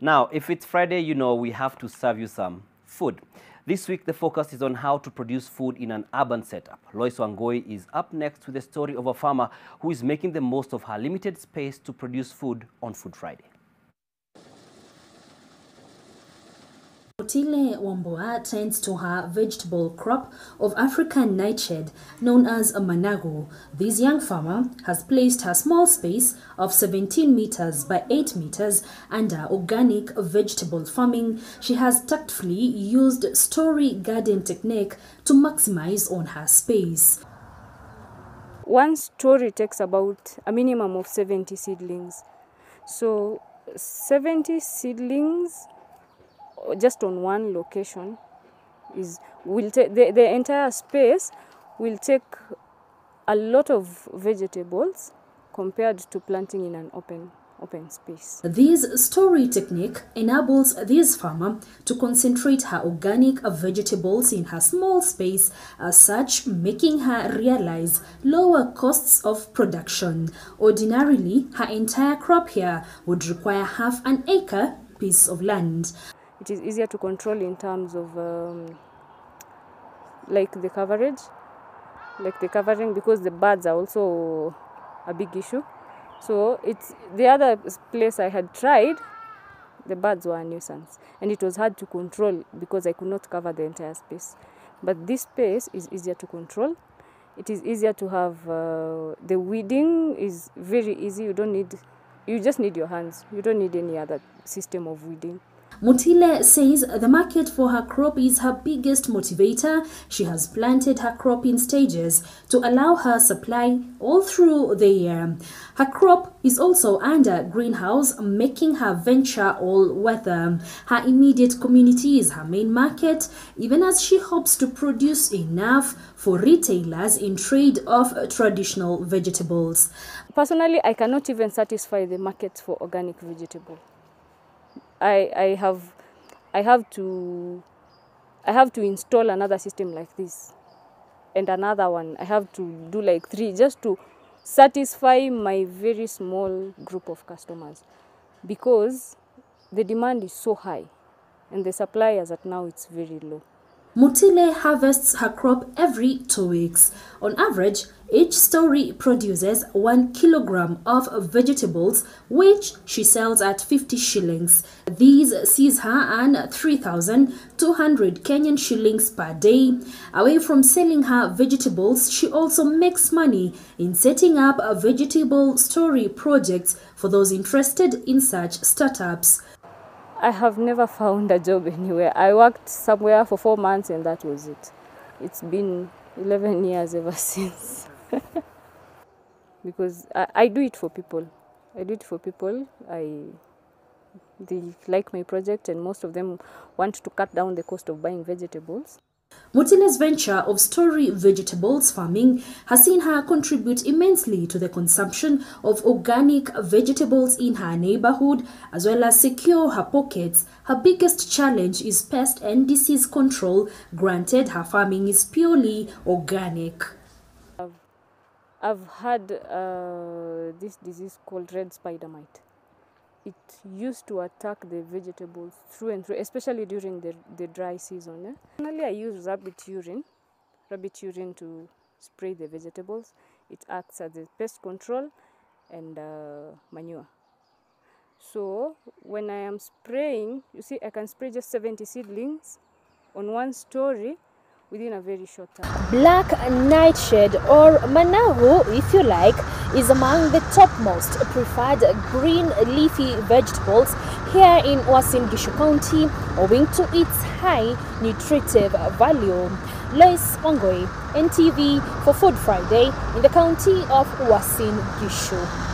Now, if it's Friday, you know we have to serve you some food. This week, the focus is on how to produce food in an urban setup. Lois Wangoi is up next with the story of a farmer who is making the most of her limited space to produce food on Food Friday. Otile Wamboa tends to her vegetable crop of African nightshade known as a Managu. This young farmer has placed her small space of 17 meters by 8 meters under organic vegetable farming. She has tactfully used story garden technique to maximize on her space. One story takes about a minimum of 70 seedlings. So 70 seedlings just on one location will take the entire space will take a lot of vegetables compared to planting in an open space. This story technique enables this farmer to concentrate her organic vegetables in her small space, as such making her realize lower costs of production. Ordinarily, her entire crop here would require half an acre piece of land. It is easier to control in terms of like the covering, because the birds are also a big issue. So it's the other place I had tried, the birds were a nuisance and it was hard to control because I could not cover the entire space. But this space is easier to control. It is easier to have the weeding is very easy. You just need your hands. You don't need any other system of weeding. Mutile says the market for her crop is her biggest motivator. She has planted her crop in stages to allow her supply all through the year. Her crop is also under greenhouse, making her venture all-weather. Her immediate community is her main market, even as she hopes to produce enough for retailers in trade of traditional vegetables. Personally, I cannot even satisfy the market for organic vegetable. I have to install another system like this and another one. I have to do like 3 just to satisfy my very small group of customers, because the demand is so high and the supply as at now it's very low. Mutile harvests her crop every 2 weeks. On average, each story produces 1 kilogram of vegetables, which she sells at 50 shillings. These sees her earn 3,200 Kenyan shillings per day. Away from selling her vegetables, she also makes money in setting up vegetable story projects for those interested in such startups. I have never found a job anywhere. I worked somewhere for 4 months and that was it. It's been 11 years ever since. Because I do it for people. They like my project and most of them want to cut down the cost of buying vegetables. Mutile's venture of story vegetables farming has seen her contribute immensely to the consumption of organic vegetables in her neighborhood, as well as secure her pockets. Her biggest challenge is pest and disease control. Granted, her farming is purely organic. I've had this disease called red spider mite. It used to attack the vegetables through and through, especially during the dry season. Finally, I use rabbit urine to spray the vegetables. It acts as a pest control and manure. So when I am spraying, you see, I can spray just 70 seedlings on one story within a very short time. Black nightshade, or Managu if you like, is among the topmost preferred green leafy vegetables here in Uasin Gishu County, owing to its high nutritive value. Lois Wangoi, NTV for Food Friday in the county of Uasin Gishu.